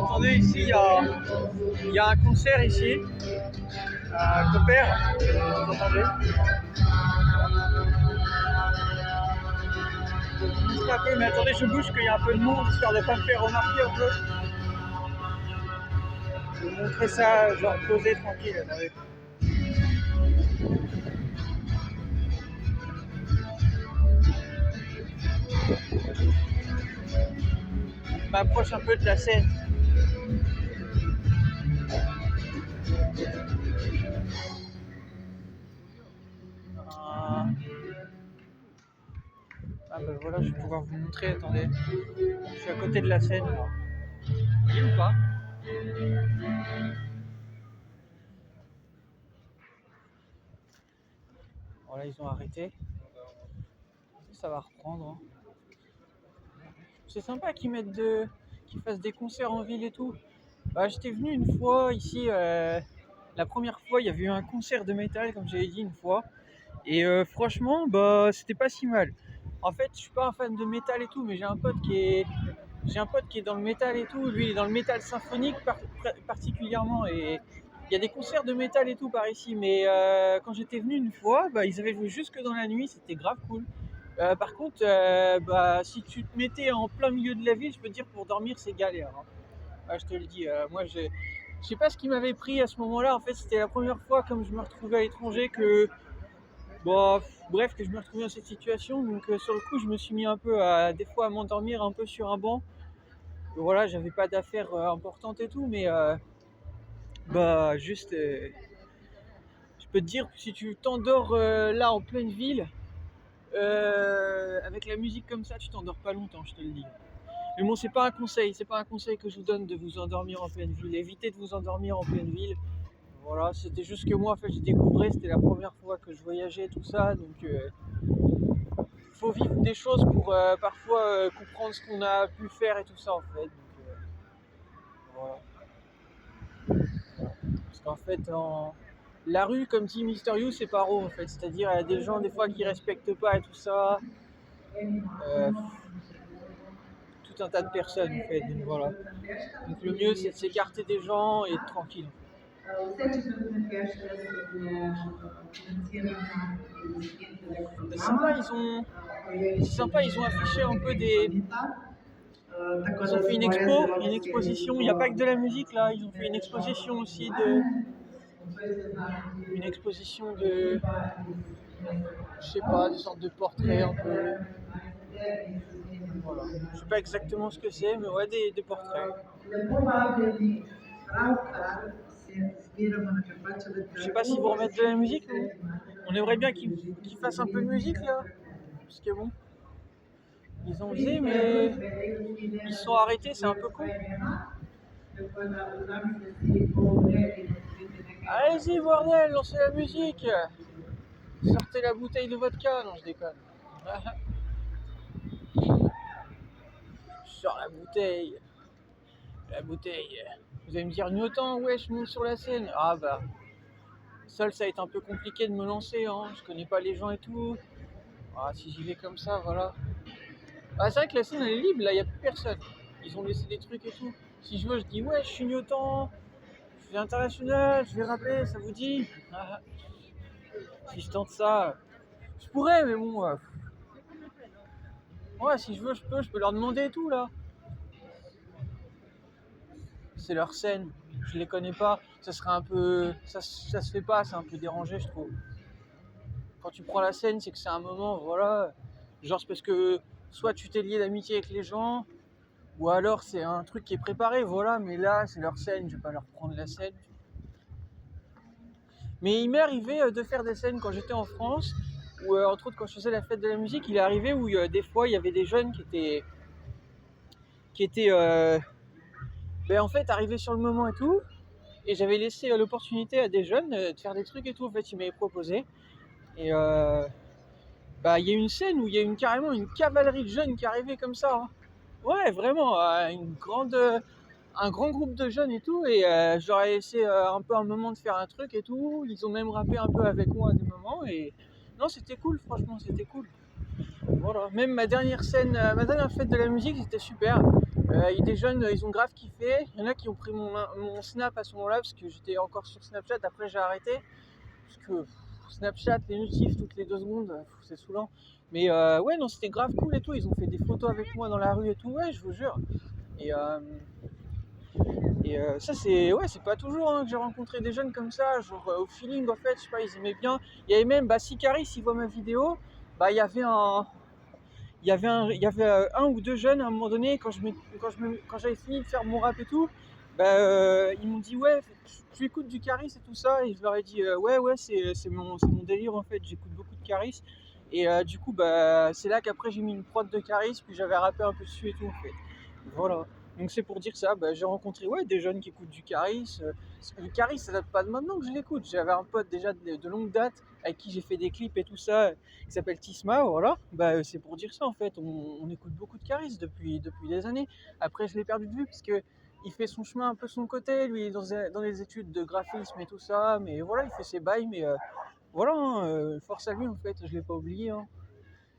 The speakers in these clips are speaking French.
attendez, ici il y a un concert ici. Compère, vous entendez? Je vous montre un peu, mais attendez, je bouge qu'il y a un peu de monde, histoire de ne pas me faire remarquer un peu. Je vais vous montrer ça, genre posé tranquille. Attendez. Je m'approche un peu de la scène. Ah ben voilà, je vais pouvoir vous montrer, attendez. Je suis à côté de la scène là. Vous voyez ou pas? Voilà, ils ont arrêté. Ça va reprendre. Hein. C'est sympa qu'ils fassent des concerts en ville et tout. Bah, j'étais venu une fois ici, la première fois, il y avait eu un concert de métal, comme j'avais dit une fois. Et franchement, bah, c'était pas si mal. En fait, je suis pas un fan de métal et tout, mais j'ai un pote qui est dans le métal et tout. Lui, il est dans le métal symphonique particulièrement. Et il y a des concerts de métal et tout par ici. Mais quand j'étais venu une fois, bah, ils avaient joué jusque dans la nuit. C'était grave cool. Par contre, bah, si tu te mettais en plein milieu de la ville, je peux te dire pour dormir, c'est galère. Hein. Ah, je te le dis. Moi, je sais pas ce qui m'avait pris à ce moment-là. En fait, c'était la première fois, comme je me retrouvais à l'étranger, que bon, bref, que je me retrouvais dans cette situation. Donc, sur le coup, je me suis mis un peu des fois à m'endormir un peu sur un banc. Et voilà, j'avais pas d'affaires importantes et tout, mais bah, juste, je peux te dire que si tu t'endors là en pleine ville, avec la musique comme ça, tu t'endors pas longtemps, je te le dis. Mais bon, c'est pas un conseil que je vous donne de vous endormir en pleine ville. Évitez de vous endormir en pleine ville. Voilà, c'était juste que moi, en fait, j'ai découvert, c'était la première fois que je voyageais, tout ça, donc faut vivre des choses pour parfois comprendre ce qu'on a pu faire et tout ça, en fait. Donc, voilà. Parce qu'en fait, la rue, comme dit Mister You, c'est paro, en fait. C'est-à-dire, il y a des gens, des fois, qui respectent pas et tout ça. Tout un tas de personnes, en fait. Donc, voilà. Donc, le mieux, c'est de s'écarter des gens et être tranquille. C'est sympa, ils ont affiché un peu Ils ont fait une exposition. Il n'y a pas que de la musique là. Ils ont fait une exposition aussi une exposition de, je sais pas, des sortes de portraits un peu. Voilà. Je sais pas exactement ce que c'est, mais ouais, des portraits. Je sais pas s'ils vont remettre de la musique, mais on aimerait bien qu'ils fassent un peu de musique là. Parce que bon, ils ont osé, mais ils sont arrêtés, c'est un peu con. Allez-y, bordel, lancez la musique. Sortez la bouteille de vodka. Non, je déconne. Je sors la bouteille. La bouteille. Vous allez me dire, Newton, ouais, je monte sur la scène. Ah bah, seul, ça va être un peu compliqué de me lancer. Hein. Je connais pas les gens et tout. Ah, si j'y vais comme ça, voilà. Ah, c'est vrai que la scène, elle est libre. Là, il n'y a plus personne. Ils ont laissé des trucs et tout. Si je veux, je dis, ouais, je suis Newton. Je suis international. Je vais rapper, ça vous dit? Si je tente ça, je pourrais, mais bon. Ouais, si je veux, je peux leur demander et tout là. C'est leur scène, je les connais pas, ça serait un peu. Ça se fait pas, c'est un peu dérangé, je trouve. Quand tu prends la scène, c'est que c'est un moment, voilà. Genre, c'est parce que soit tu t'es lié d'amitié avec les gens, ou alors c'est un truc qui est préparé, voilà, mais là, c'est leur scène, je vais pas leur prendre la scène. Mais il m'est arrivé de faire des scènes quand j'étais en France, ou entre autres quand je faisais la fête de la musique, il est arrivé où des fois il y avait des jeunes qui étaient en fait arrivés sur le moment et tout, et j'avais laissé l'opportunité à des jeunes de faire des trucs et tout, en fait ils m'avaient proposé, et il y a une scène où il y a carrément une cavalerie de jeunes qui arrivait comme ça, hein. Ouais, vraiment, un grand groupe de jeunes et tout, et je leur ai laissé un peu un moment de faire un truc et tout, ils ont même rappé un peu avec moi à des moments, et non, c'était cool, franchement, c'était cool. voilà. Même ma dernière scène, ma dernière fête de la musique, c'était super. Il y a des jeunes, ils ont grave kiffé. Il y en a qui ont pris mon snap à ce moment-là, parce que j'étais encore sur Snapchat. Après, j'ai arrêté. Parce que Snapchat, les notifs toutes les 2 secondes, c'est saoulant. Mais ouais, non, c'était grave cool et tout. Ils ont fait des photos avec moi dans la rue et tout. Ouais, je vous jure. Et, ça, c'est ouais, c'est pas toujours hein, que j'ai rencontré des jeunes comme ça. Genre, au feeling, en fait, je sais pas, ils aimaient bien. Il y avait même, si Caris, il voit ma vidéo, il y avait un ou deux jeunes à un moment donné quand j'avais fini de faire mon rap et tout, ils m'ont dit ouais tu écoutes du Caris et tout ça et je leur ai dit ouais c'est mon délire en fait, j'écoute beaucoup de Caris et du coup c'est là qu'après j'ai mis une prod de Caris puis j'avais rappé un peu dessus et tout en fait. Voilà. Donc c'est pour dire ça, j'ai rencontré ouais, des jeunes qui écoutent du Caris. Le Caris ça date pas de maintenant que je l'écoute. J'avais un pote déjà de longue date avec qui j'ai fait des clips et tout ça qui s'appelle Tisma, voilà. C'est pour dire ça en fait. On écoute beaucoup de Caris depuis des années. Après je l'ai perdu de vue parce que il fait son chemin un peu de son côté, lui il est dans les études de graphisme et tout ça, mais voilà, il fait ses bails, mais voilà, hein, force à lui en fait, je l'ai pas oublié. Hein.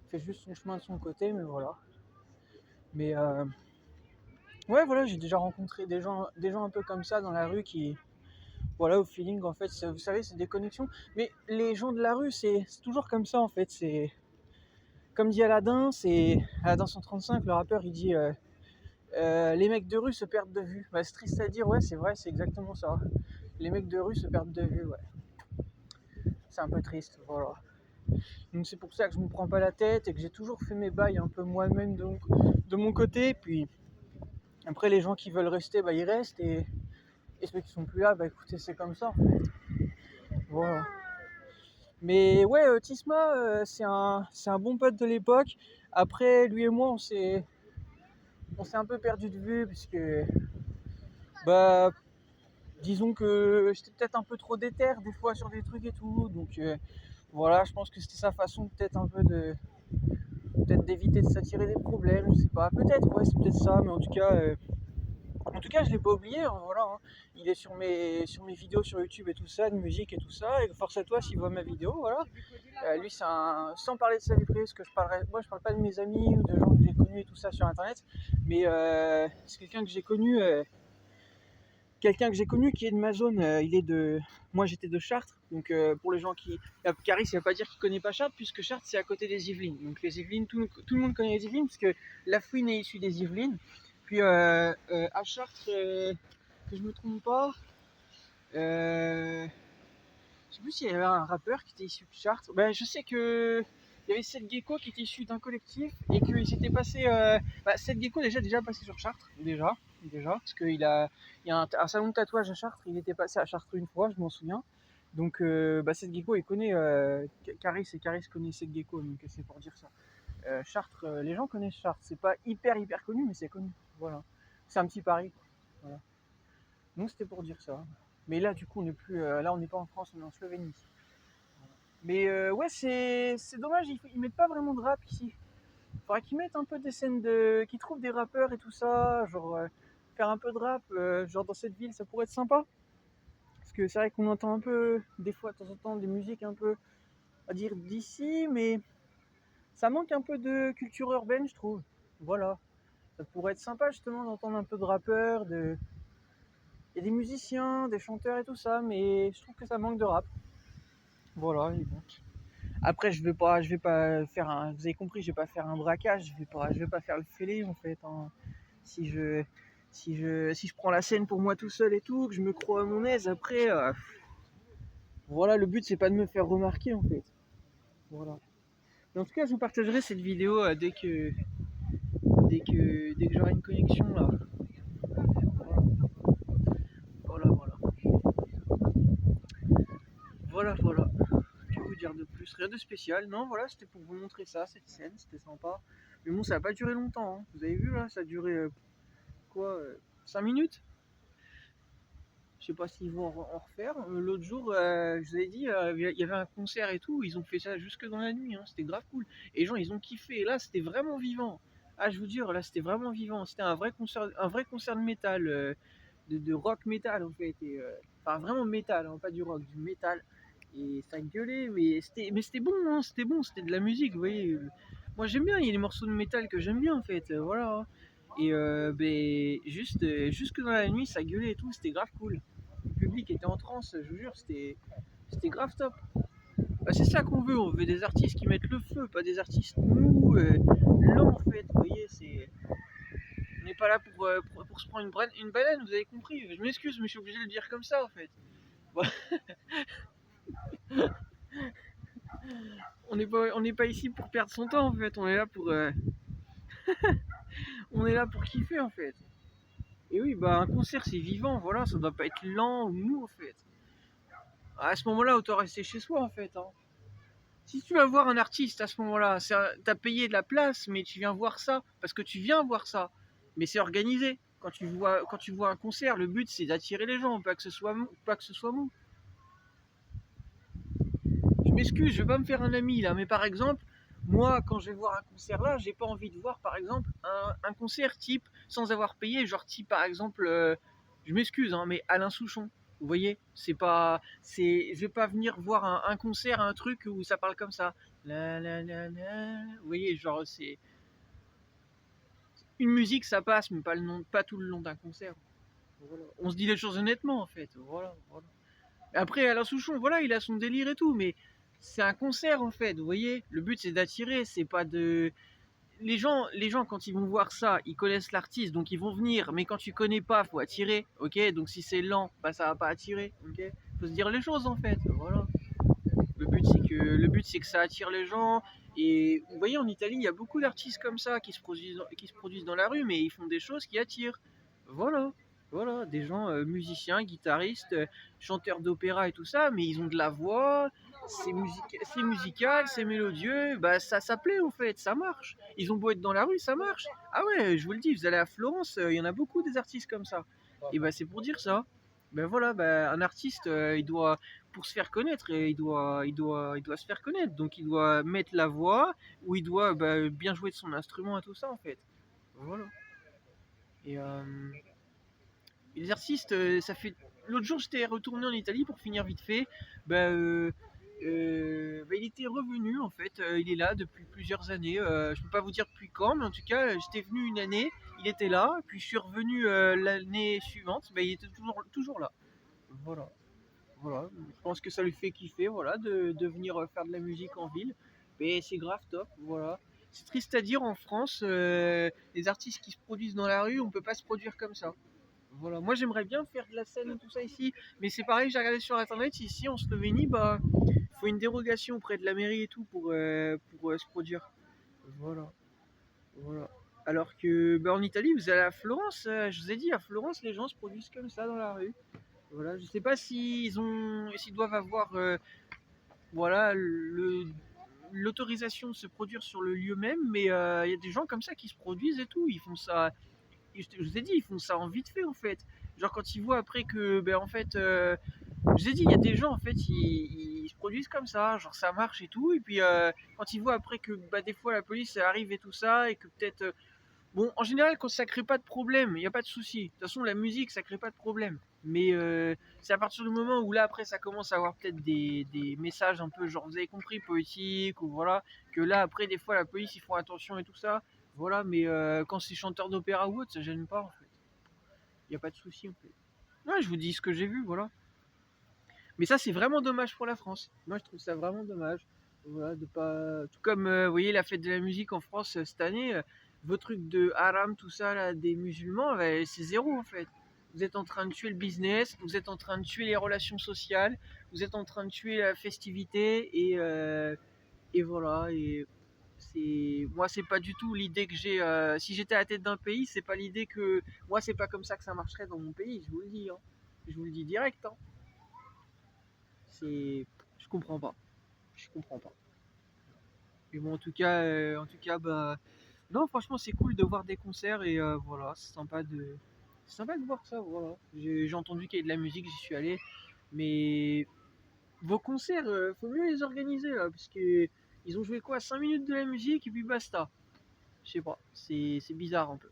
Il fait juste son chemin de son côté, mais voilà. Mais ouais, voilà, j'ai déjà rencontré des gens un peu comme ça dans la rue qui, voilà, au feeling, en fait, vous savez, c'est des connexions. Mais les gens de la rue, c'est toujours comme ça, en fait. C'est comme dit Aladdin, c'est Aladdin 135, le rappeur, il dit les mecs de rue se perdent de vue. C'est triste à dire, ouais, c'est vrai, c'est exactement ça. Les mecs de rue se perdent de vue, ouais. C'est un peu triste, voilà. Donc c'est pour ça que je me prends pas la tête et que j'ai toujours fait mes bails un peu moi-même de mon côté. Puis après, les gens qui veulent rester, ils restent. Et ceux qui sont plus là, écoutez, c'est comme ça. Voilà. Mais ouais, Tisma, c'est un bon pote de l'époque. Après, lui et moi, on s'est un peu perdu de vue, puisque, disons que j'étais peut-être un peu trop déter des fois sur des trucs et tout. Donc voilà, je pense que c'était sa façon peut-être un peu peut-être d'éviter de s'attirer des problèmes, je sais pas. Peut-être, ouais, c'est peut-être ça, mais en tout cas, je l'ai pas oublié, hein, voilà. Hein. Il est sur mes vidéos sur YouTube et tout ça, de musique et tout ça. Et force à toi s'il voit ma vidéo, voilà. Lui, sans parler de sa vie privée, parce que moi, je parle pas de mes amis ou de gens que j'ai connus et tout ça sur Internet, mais c'est quelqu'un que j'ai connu, qui est de ma zone. Moi, j'étais de Chartres, donc pour les gens qui, Caris, il va pas dire qu'il connaît pas Chartres, puisque Chartres c'est à côté des Yvelines. Donc les Yvelines, tout le monde connaît les Yvelines, parce que la fouine est issue des Yvelines. Puis à Chartres, que je me trompe pas, je sais plus s'il y avait un rappeur qui était issu de Chartres. Je sais que il y avait Seth Gecko qui était issu d'un collectif et qu'il s'était passé. Seth Gecko déjà passé sur Chartres, déjà, parce qu'il y a un salon de tatouage à Chartres. Il était passé à Chartres une fois, je m'en souviens. Donc Seth Gecko, il connaît Caris et Caris connaît Seth Gecko, donc c'est pour dire ça. Chartres, les gens connaissent Chartres. C'est pas hyper connu, mais c'est connu. Voilà. C'est un petit Paris. Voilà. Donc c'était pour dire ça. Mais là, du coup, on n'est plus. Là, on n'est pas en France, on est en Slovénie. Mais ouais, c'est dommage, ils mettent pas vraiment de rap ici. Faudrait qu'ils mettent un peu des scènes qu'ils trouvent des rappeurs et tout ça. Genre, faire un peu de rap, genre dans cette ville, ça pourrait être sympa. Parce que c'est vrai qu'on entend un peu, des fois, de temps en temps, des musiques un peu, à dire d'ici, mais ça manque un peu de culture urbaine, je trouve. Voilà. Ça pourrait être sympa justement d'entendre un peu de rappeurs, il y a des musiciens, des chanteurs et tout ça, mais je trouve que ça manque de rap. Voilà, et bon. Après, je vais pas faire vous avez compris, je vais pas faire un braquage, je vais pas faire le fêlé en fait. Hein. Si je prends la scène pour moi tout seul et tout, que je me crois à mon aise, après, voilà, le but c'est pas de me faire remarquer en fait. Voilà. Mais en tout cas, je vous partagerai cette vidéo dès que j'aurai une connexion là. Voilà, voilà. Voilà, voilà. Que vous dire de plus? Rien de spécial. Non, voilà, c'était pour vous montrer ça, cette scène, c'était sympa. Mais bon, ça n'a pas duré longtemps. Hein. Vous avez vu là, ça a duré quoi 5 minutes? Je sais pas s'ils vont en refaire. L'autre jour, je vous ai dit, il y avait un concert et tout. Ils ont fait ça jusque dans la nuit. Hein. C'était grave cool. Et les gens, ils ont kiffé. Et là, c'était vraiment vivant. Ah, je vous dis, là, c'était vraiment vivant. C'était un vrai concert de métal, de rock métal en fait. Et, enfin, vraiment métal, hein, pas du rock, du métal. Et ça gueulait, mais c'était bon, hein, c'était bon, c'était de la musique, vous voyez. Moi j'aime bien, il y a des morceaux de métal que j'aime bien en fait, voilà. Et juste que dans la nuit ça gueulait et tout, c'était grave cool. Le public était en transe, je vous jure, c'était grave top. Bah, c'est ça qu'on veut, on veut des artistes qui mettent le feu, pas des artistes mous, lents en fait, vous voyez, on n'est pas là pour se prendre une banane, vous avez compris. Je m'excuse, mais je suis obligé de le dire comme ça en fait. Voilà. On n'est pas ici pour perdre son temps en fait, on est là pour kiffer en fait. Et oui, bah un concert c'est vivant, voilà, ça doit pas être lent ou mou en fait. À ce moment-là, autant rester chez soi en fait. Hein. Si tu vas voir un artiste à ce moment-là, t'as payé de la place, mais tu viens voir ça, parce que tu viens voir ça. Mais c'est organisé. Quand tu vois un concert, le but c'est d'attirer les gens, pas que ce soit mou. Pas que ce soit mou. Je m'excuse, je vais pas me faire un ami là, mais par exemple, moi quand je vais voir un concert là, j'ai pas envie de voir par exemple un concert type sans avoir payé, genre type par exemple, je m'excuse, hein, mais Alain Souchon. Vous voyez, je vais pas venir voir un concert, un truc où ça parle comme ça. La, la, la, la. Vous voyez, genre c'est une musique, ça passe, mais pas tout le long d'un concert. Voilà. On se dit les choses honnêtement en fait. Voilà, voilà. Après, Alain Souchon, voilà, il a son délire et tout, mais c'est un concert en fait, vous voyez. Le but c'est d'attirer, c'est pas de. Les gens, quand ils vont voir ça, ils connaissent l'artiste, donc ils vont venir. Mais quand tu connais pas, faut attirer, ok. Donc si c'est lent, bah ça va pas attirer, ok. Faut se dire les choses en fait, voilà. Le but c'est que ça attire les gens. Et vous voyez, en Italie, il y a beaucoup d'artistes comme ça qui se produisent dans la rue, mais ils font des choses qui attirent. Voilà. Voilà, des gens musiciens, guitaristes, chanteurs d'opéra et tout ça, mais ils ont de la voix, c'est musical, c'est mélodieux, bah ça plaît en fait, ça marche. Ils ont beau être dans la rue, ça marche. Ah ouais, je vous le dis, vous allez à Florence, il y en a beaucoup des artistes comme ça. Et bah c'est pour dire ça. Ben voilà, bah, un artiste, il doit, pour se faire connaître, il doit se faire connaître. Donc il doit mettre la voix, ou il doit bah, bien jouer de son instrument et tout ça en fait. Voilà. Et les artistes, ça fait. L'autre jour, j'étais retourné en Italie pour finir vite fait. Bah, bah, il était revenu en fait. Il est là depuis plusieurs années. Je peux pas vous dire depuis quand, mais en tout cas, j'étais venu une année, il était là. Puis je suis revenu l'année suivante. Bah, il était toujours là. Voilà. Voilà. Je pense que ça lui fait kiffer, voilà, de venir faire de la musique en ville. Mais c'est grave top, voilà. C'est triste à dire en France, les artistes qui se produisent dans la rue, on peut pas se produire comme ça. Voilà, moi j'aimerais bien faire de la scène et tout ça ici, mais c'est pareil, j'ai regardé sur internet, ici en Slovénie, bah il faut une dérogation auprès de la mairie et tout pour se produire. Voilà, voilà. Alors que bah, en Italie, vous allez à Florence, je vous ai dit, à Florence, les gens se produisent comme ça dans la rue. Voilà, je sais pas s'ils doivent avoir voilà, l'autorisation de se produire sur le lieu même, mais il y a des gens comme ça qui se produisent et tout, ils font ça je vous ai dit, ils font ça en vite fait en fait. Genre quand ils voient après que, ben en fait, je vous ai dit, il y a des gens en fait, ils se produisent comme ça, genre ça marche et tout. Et puis quand ils voient après que bah, des fois la police arrive et tout ça, et que peut-être. Bon, en général, quand ça crée pas de problème, il n'y a pas de souci. De toute façon, la musique, ça crée pas de problème. Mais c'est à partir du moment où là après ça commence à avoir peut-être des messages un peu genre vous avez compris poétiques ou voilà que là après des fois la police ils font attention et tout ça voilà mais quand c'est chanteur d'opéra ou autre ça gêne pas en fait il y a pas de souci en fait ouais je vous dis ce que j'ai vu voilà mais ça c'est vraiment dommage pour la France moi je trouve ça vraiment dommage voilà de pas tout comme vous voyez la fête de la musique en France cette année vos trucs de haram tout ça là des musulmans bah, c'est zéro en fait vous êtes en train de tuer le business, vous êtes en train de tuer les relations sociales, vous êtes en train de tuer la festivité et voilà. Et c'est moi, c'est pas du tout l'idée que j'ai. Si j'étais à la tête d'un pays, c'est pas l'idée que moi, c'est pas comme ça que ça marcherait dans mon pays. Je vous le dis, hein. Je vous le dis direct. Hein. C'est, je comprends pas. Je comprends pas. Mais bon, en tout cas, bah, non, franchement, c'est cool de voir des concerts et voilà, c'est sympa de voir ça. Voilà, j'ai entendu qu'il y avait de la musique, j'y suis allé, mais vos concerts, faut mieux les organiser là, parce que ils ont joué quoi, 5 minutes de la musique et puis basta. Je sais pas, c'est bizarre un peu.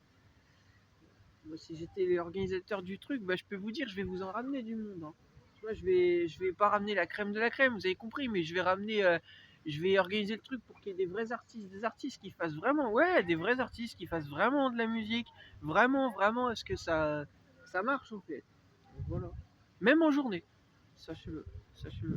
Moi, si j'étais l'organisateur du truc, bah, je peux vous dire, je vais vous en ramener du monde. Hein. Tu vois, je vais pas ramener la crème de la crème, vous avez compris, mais je vais ramener Je vais organiser le truc pour qu'il y ait des vrais artistes, des artistes qui fassent vraiment, ouais, des vrais artistes qui fassent vraiment de la musique, vraiment, vraiment, est-ce que ça marche en fait. Donc, voilà. Même en journée, sachez-le, sachez-le.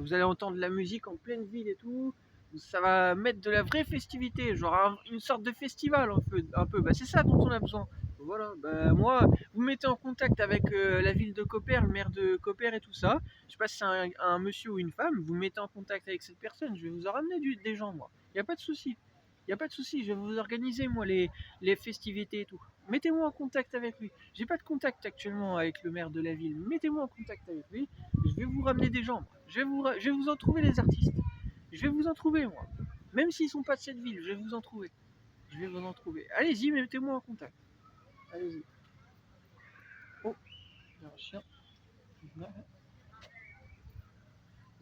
Vous allez entendre de la musique en pleine ville et tout. Ça va mettre de la vraie festivité, genre une sorte de festival un peu. Bah, c'est ça dont on a besoin. Voilà, bah, moi, vous mettez en contact avec la ville de Coppère, le maire de Coppère et tout ça. Je sais pas si c'est un monsieur ou une femme, vous mettez en contact avec cette personne, je vais vous en ramener des gens, moi. Il n'y a pas de souci. Il n'y a pas de souci, je vais vous organiser, moi, les festivités et tout. Mettez-moi en contact avec lui. J'ai pas de contact actuellement avec le maire de la ville. Mettez-moi en contact avec lui. Je vais vous ramener des gens. Moi. Je vais vous en trouver les artistes. Je vais vous en trouver, moi. Même s'ils sont pas de cette ville, je vais vous en trouver. Je vais vous en trouver. Allez-y, mettez-moi en contact. Allez-y. Oh, il y a un chien.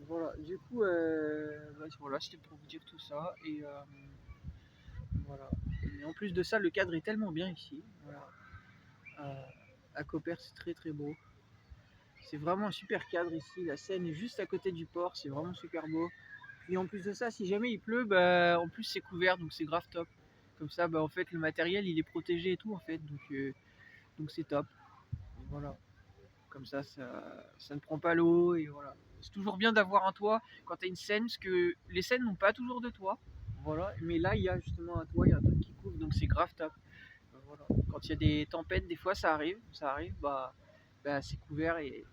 Voilà, du coup, voilà, c'était pour vous dire tout ça. Et voilà. Et en plus de ça, le cadre est tellement bien ici. Voilà. À Coppère, c'est très très beau. C'est vraiment un super cadre ici. La Seine est juste à côté du port, c'est vraiment super beau. Et en plus de ça, si jamais il pleut, bah, en plus c'est couvert, donc c'est grave top. Comme ça, bah, en fait, le matériel il est protégé et tout en fait, donc c'est top. Et voilà. Comme ça ne prend pas l'eau et voilà. C'est toujours bien d'avoir un toit quand t'as une Seine, parce que les Seines n'ont pas toujours de toit. Voilà. Mais là, il y a justement un toit, il y a un truc qui couvre, donc c'est grave top. Voilà. Quand il y a des tempêtes, des fois ça arrive, bah c'est couvert et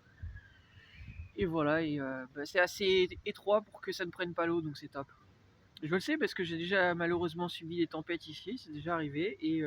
voilà. Et bah, c'est assez étroit pour que ça ne prenne pas l'eau, donc c'est top. Je le sais parce que j'ai déjà malheureusement subi des tempêtes ici, c'est déjà arrivé et